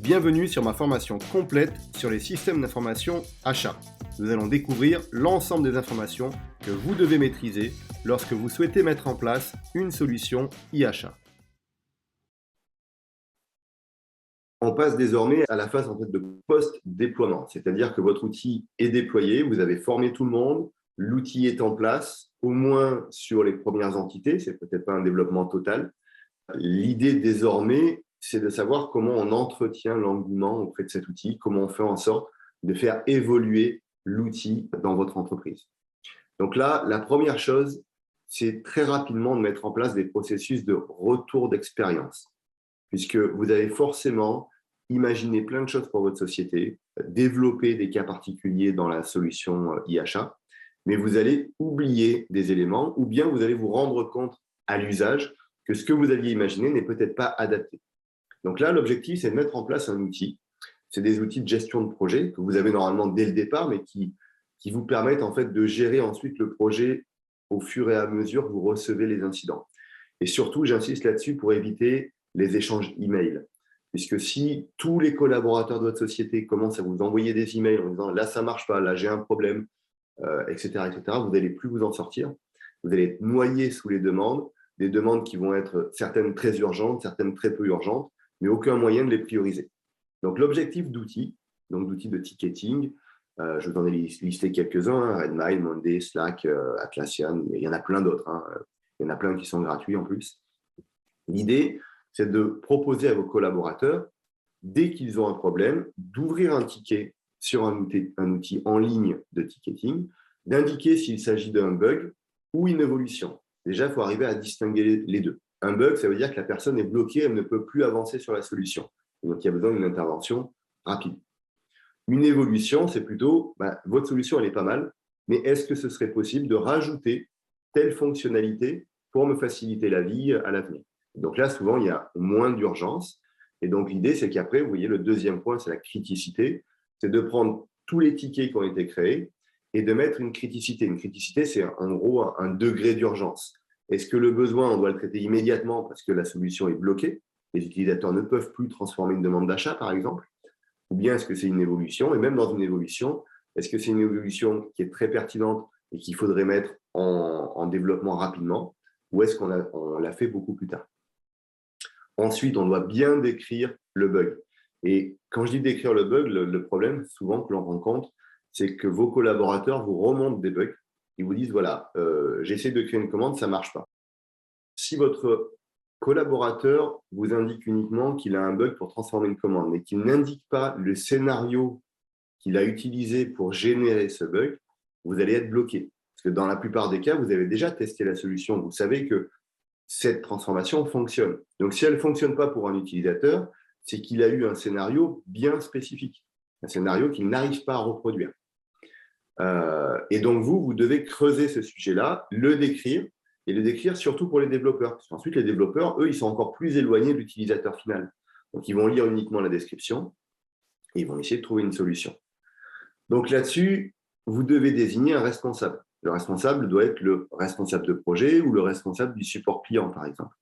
Bienvenue sur ma formation complète sur les systèmes d'information achat. Nous allons découvrir l'ensemble des informations que vous devez maîtriser lorsque vous souhaitez mettre en place une solution e-achat. On passe désormais à la phase de post-déploiement, c'est-à-dire que votre outil est déployé, vous avez formé tout le monde, l'outil est en place, au moins sur les premières entités, c'est peut-être pas un développement total. L'idée désormais, c'est de savoir comment on entretient l'engouement auprès de cet outil, comment on fait en sorte de faire évoluer l'outil dans votre entreprise. Donc là, la première chose, c'est très rapidement de mettre en place des processus de retour d'expérience, puisque vous avez forcément imaginé plein de choses pour votre société, développer des cas particuliers dans la solution e-achat, mais vous allez oublier des éléments ou bien vous allez vous rendre compte à l'usage que ce que vous aviez imaginé n'est peut-être pas adapté. Donc là, l'objectif, c'est de mettre en place un outil. C'est des outils de gestion de projet que vous avez normalement dès le départ, mais qui vous permettent en fait de gérer ensuite le projet au fur et à mesure que vous recevez les incidents. Et surtout, j'insiste là-dessus pour éviter les échanges email. Puisque si tous les collaborateurs de votre société commencent à vous envoyer des emails en disant « là, ça ne marche pas, là, j'ai un problème », etc., vous n'allez plus vous en sortir. Vous allez être noyé sous les demandes, des demandes qui vont être certaines très urgentes, certaines très peu urgentes, mais aucun moyen de les prioriser. Donc, l'objectif d'outils, donc d'outils de ticketing, je vous en ai listé quelques-uns, Redmine, Monday, Slack, Atlassian, il y en a plein d'autres. Il y en a plein qui sont gratuits en plus. L'idée, c'est de proposer à vos collaborateurs, dès qu'ils ont un problème, d'ouvrir un ticket sur un outil en ligne de ticketing, d'indiquer s'il s'agit d'un bug ou une évolution. Déjà, il faut arriver à distinguer les deux. Un bug, ça veut dire que la personne est bloquée, elle ne peut plus avancer sur la solution. Donc, il y a besoin d'une intervention rapide. Une évolution, c'est plutôt, votre solution, elle est pas mal, mais est-ce que ce serait possible de rajouter telle fonctionnalité pour me faciliter la vie à l'avenir? Donc là, souvent, il y a moins d'urgence. Et donc, l'idée, c'est qu'après, vous voyez, le deuxième point, c'est la criticité. C'est de prendre tous les tickets qui ont été créés et de mettre une criticité. Une criticité, c'est en gros un degré d'urgence. Est-ce que le besoin, on doit le traiter immédiatement parce que la solution est bloquée? Les utilisateurs ne peuvent plus transformer une demande d'achat, par exemple. Ou bien est-ce que c'est une évolution? Et même dans une évolution, est-ce que c'est une évolution qui est très pertinente et qu'il faudrait mettre en développement rapidement? Ou est-ce qu'on l'a fait beaucoup plus tard? Ensuite, on doit bien décrire le bug. Et quand je dis décrire le bug, le problème souvent que l'on rencontre, c'est que vos collaborateurs vous remontent des bugs. Ils vous disent, voilà, j'essaie de créer une commande, ça ne marche pas. Si votre collaborateur vous indique uniquement qu'il a un bug pour transformer une commande, mais qu'il n'indique pas le scénario qu'il a utilisé pour générer ce bug, vous allez être bloqué. Parce que dans la plupart des cas, vous avez déjà testé la solution. Vous savez que cette transformation fonctionne. Donc, si elle ne fonctionne pas pour un utilisateur, c'est qu'il a eu un scénario bien spécifique, un scénario qu'il n'arrive pas à reproduire. Et donc, vous devez creuser ce sujet-là, le décrire, et le décrire surtout pour les développeurs. Parce qu'ensuite, les développeurs, eux, ils sont encore plus éloignés de l'utilisateur final. Donc, ils vont lire uniquement la description et ils vont essayer de trouver une solution. Donc, là-dessus, vous devez désigner un responsable. Le responsable doit être le responsable de projet ou le responsable du support client, par exemple.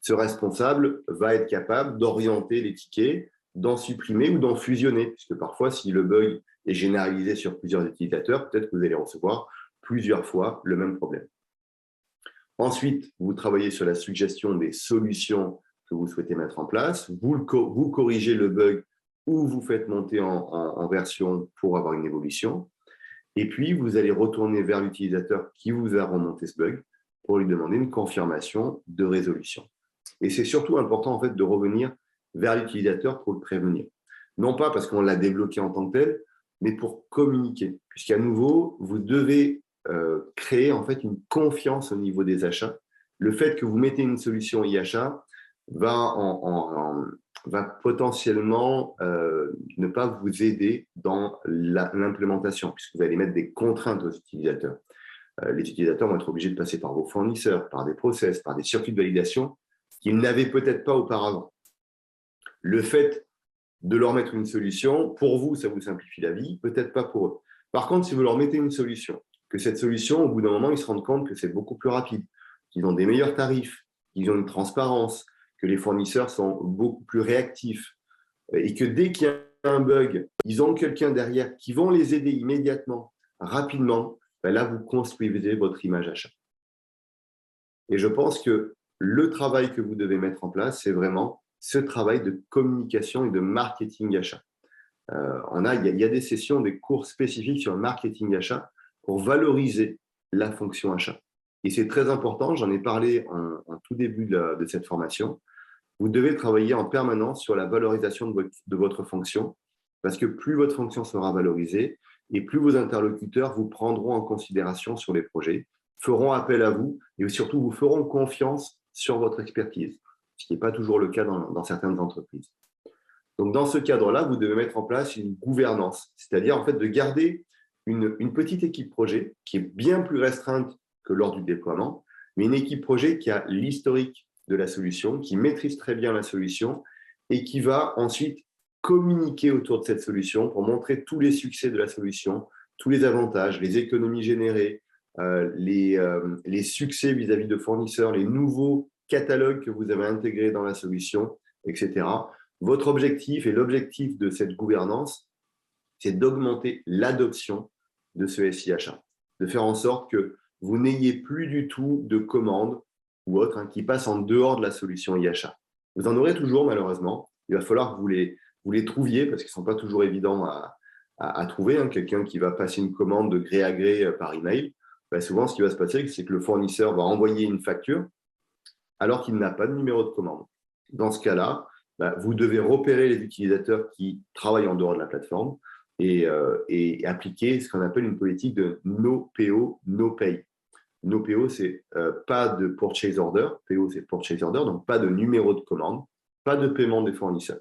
Ce responsable va être capable d'orienter les tickets, d'en supprimer ou d'en fusionner, puisque parfois, si le bug est généralisé sur plusieurs utilisateurs, peut-être que vous allez recevoir plusieurs fois le même problème. Ensuite, vous travaillez sur la suggestion des solutions que vous souhaitez mettre en place, vous corrigez le bug ou vous faites monter en version pour avoir une évolution. Et puis, vous allez retourner vers l'utilisateur qui vous a remonté ce bug pour lui demander une confirmation de résolution. Et c'est surtout important en fait, de revenir vers l'utilisateur pour le prévenir. Non pas parce qu'on l'a débloqué en tant que tel, mais pour communiquer. Puisqu'à nouveau, vous devez créer en fait, une confiance au niveau des achats. Le fait que vous mettez une solution e-achat va potentiellement ne pas vous aider dans l'implémentation, puisque vous allez mettre des contraintes aux utilisateurs. Les utilisateurs vont être obligés de passer par vos fournisseurs, par des process, par des circuits de validation qu'ils n'avaient peut-être pas auparavant. Le fait de leur mettre une solution, pour vous, ça vous simplifie la vie, peut-être pas pour eux. Par contre, si vous leur mettez une solution, que cette solution, au bout d'un moment, ils se rendent compte que c'est beaucoup plus rapide, qu'ils ont des meilleurs tarifs, qu'ils ont une transparence, que les fournisseurs sont beaucoup plus réactifs, et que dès qu'il y a un bug, ils ont quelqu'un derrière qui vont les aider immédiatement, rapidement, là, vous construisez votre image achat. Et je pense que le travail que vous devez mettre en place, c'est vraiment ce travail de communication et de marketing achat. Il y a des sessions, des cours spécifiques sur le marketing achat pour valoriser la fonction achat. Et c'est très important, j'en ai parlé en tout début de cette formation. Vous devez travailler en permanence sur la valorisation de votre fonction, parce que plus votre fonction sera valorisée et plus vos interlocuteurs vous prendront en considération sur les projets, feront appel à vous et surtout vous feront confiance sur votre expertise, ce qui n'est pas toujours le cas dans certaines entreprises. Donc, dans ce cadre-là, vous devez mettre en place une gouvernance, c'est-à-dire en fait de garder une petite équipe projet qui est bien plus restreinte que lors du déploiement, mais une équipe projet qui a l'historique de la solution, qui maîtrise très bien la solution et qui va ensuite communiquer autour de cette solution pour montrer tous les succès de la solution, tous les avantages, les économies générées, les succès vis-à-vis de fournisseurs, les nouveaux catalogues que vous avez intégrés dans la solution, etc. Votre objectif et l'objectif de cette gouvernance, c'est d'augmenter l'adoption de ce SIHA, de faire en sorte que vous n'ayez plus du tout de commandes ou autres qui passent en dehors de la solution IHA. Vous en aurez toujours, malheureusement. Il va falloir que vous les trouviez parce qu'ils ne sont pas toujours évidents à trouver. Quelqu'un qui va passer une commande de gré à gré par email, souvent, ce qui va se passer, c'est que le fournisseur va envoyer une facture alors qu'il n'a pas de numéro de commande. Dans ce cas-là, vous devez repérer les utilisateurs qui travaillent en dehors de la plateforme et appliquer ce qu'on appelle une politique de no PO, no pay. No PO, c'est pas de purchase order. PO, c'est purchase order, donc pas de numéro de commande, pas de paiement des fournisseurs.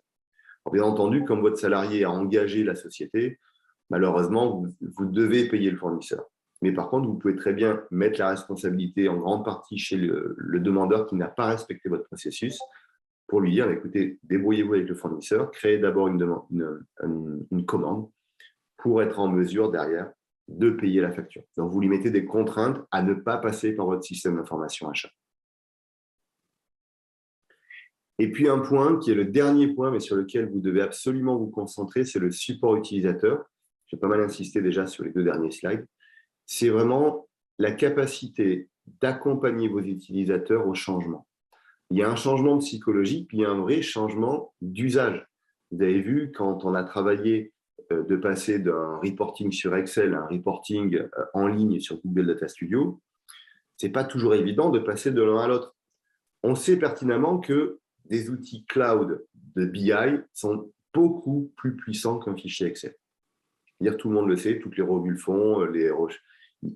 Alors, bien entendu, comme votre salarié a engagé la société, malheureusement, vous devez payer le fournisseur. Mais par contre, vous pouvez très bien mettre la responsabilité en grande partie chez le demandeur qui n'a pas respecté votre processus pour lui dire, écoutez, débrouillez-vous avec le fournisseur, créez d'abord une commande pour être en mesure derrière de payer la facture. Donc, vous lui mettez des contraintes à ne pas passer par votre système d'information achat. Et puis, un point qui est le dernier point, mais sur lequel vous devez absolument vous concentrer, c'est le support utilisateur. J'ai pas mal insisté déjà sur les 2 derniers slides. C'est vraiment la capacité d'accompagner vos utilisateurs au changement. Il y a un changement de psychologie, puis il y a un vrai changement d'usage. Vous avez vu, quand on a travaillé de passer d'un reporting sur Excel à un reporting en ligne sur Google Data Studio, ce n'est pas toujours évident de passer de l'un à l'autre. On sait pertinemment que des outils cloud de BI sont beaucoup plus puissants qu'un fichier Excel. C'est-à-dire, tout le monde le sait, toutes les revues le font.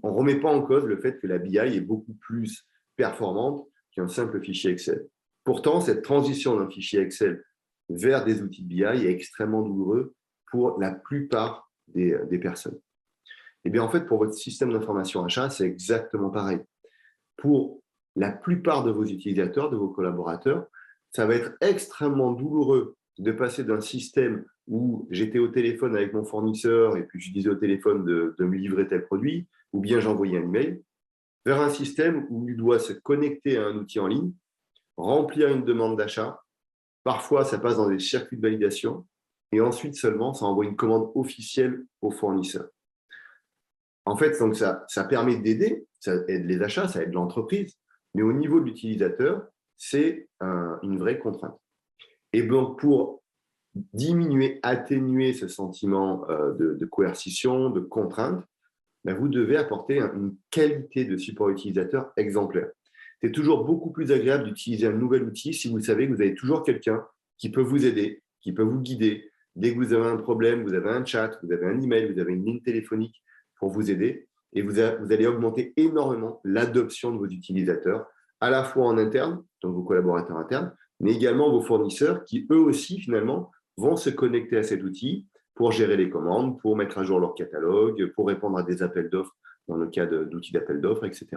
On ne remet pas en cause le fait que la BI est beaucoup plus performante qu'un simple fichier Excel. Pourtant, cette transition d'un fichier Excel vers des outils BI est extrêmement douloureuse pour la plupart des personnes. Et bien, en fait, pour votre système d'information achat, c'est exactement pareil. Pour la plupart de vos utilisateurs, de vos collaborateurs, ça va être extrêmement douloureux de passer d'un système où j'étais au téléphone avec mon fournisseur et puis je disais au téléphone de me livrer tel produit, ou bien j'envoyais un email, vers un système où il doit se connecter à un outil en ligne, remplir une demande d'achat. Parfois, ça passe dans des circuits de validation et ensuite seulement, ça envoie une commande officielle au fournisseur. En fait, donc ça permet d'aider, ça aide les achats, ça aide l'entreprise, mais au niveau de l'utilisateur, c'est une vraie contrainte. Et donc, pour diminuer, atténuer ce sentiment de coercition, de contrainte, vous devez apporter une qualité de support utilisateur exemplaire. C'est toujours beaucoup plus agréable d'utiliser un nouvel outil si vous savez que vous avez toujours quelqu'un qui peut vous aider, qui peut vous guider. Dès que vous avez un problème, vous avez un chat, vous avez un email, vous avez une ligne téléphonique pour vous aider et vous allez augmenter énormément l'adoption de vos utilisateurs, à la fois en interne, donc vos collaborateurs internes, mais également vos fournisseurs qui, eux aussi, finalement, vont se connecter à cet outil pour gérer les commandes, pour mettre à jour leur catalogue, pour répondre à des appels d'offres dans le cas d'outils d'appel d'offres, etc.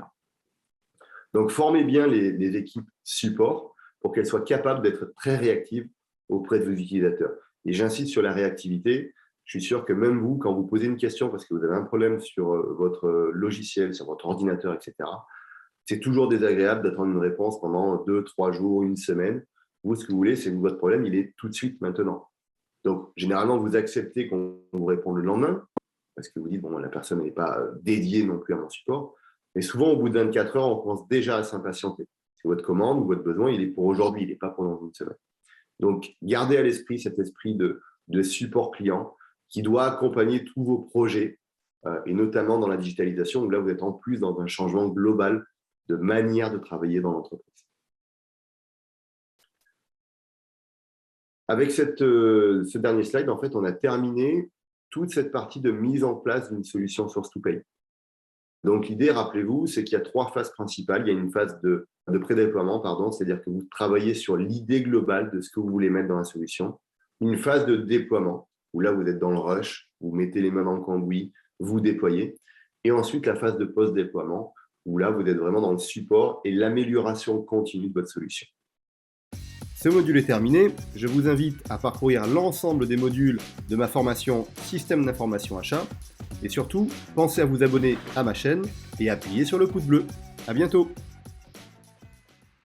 Donc, formez bien les équipes support pour qu'elles soient capables d'être très réactives auprès de vos utilisateurs. Et j'insiste sur la réactivité. Je suis sûr que même vous, quand vous posez une question parce que vous avez un problème sur votre logiciel, sur votre ordinateur, etc., c'est toujours désagréable d'attendre une réponse pendant 2, 3 jours, une semaine. Vous, ce que vous voulez, c'est que votre problème, il est tout de suite maintenant. Donc, généralement, vous acceptez qu'on vous réponde le lendemain, parce que vous dites, bon, la personne n'est pas dédiée non plus à mon support. Mais souvent, au bout de 24 heures, on commence déjà à s'impatienter. C'est votre commande ou votre besoin, il est pour aujourd'hui, il n'est pas pour dans une semaine. Donc, gardez à l'esprit cet esprit de support client qui doit accompagner tous vos projets, et notamment dans la digitalisation, où là, vous êtes en plus dans un changement global de manière de travailler dans l'entreprise. Avec ce dernier slide, en fait, on a terminé toute cette partie de mise en place d'une solution source to pay. Donc, l'idée, rappelez-vous, c'est qu'il y a 3 phases principales. Il y a une phase de pré-déploiement, c'est-à-dire que vous travaillez sur l'idée globale de ce que vous voulez mettre dans la solution. Une phase de déploiement, où là, vous êtes dans le rush, vous mettez les mains dans le cambouis, vous déployez. Et ensuite, la phase de post-déploiement, où là, vous êtes vraiment dans le support et l'amélioration continue de votre solution. Ce module est terminé. Je vous invite à parcourir l'ensemble des modules de ma formation Système d'information achat. Et surtout, pensez à vous abonner à ma chaîne et à appuyer sur le pouce bleu. À bientôt!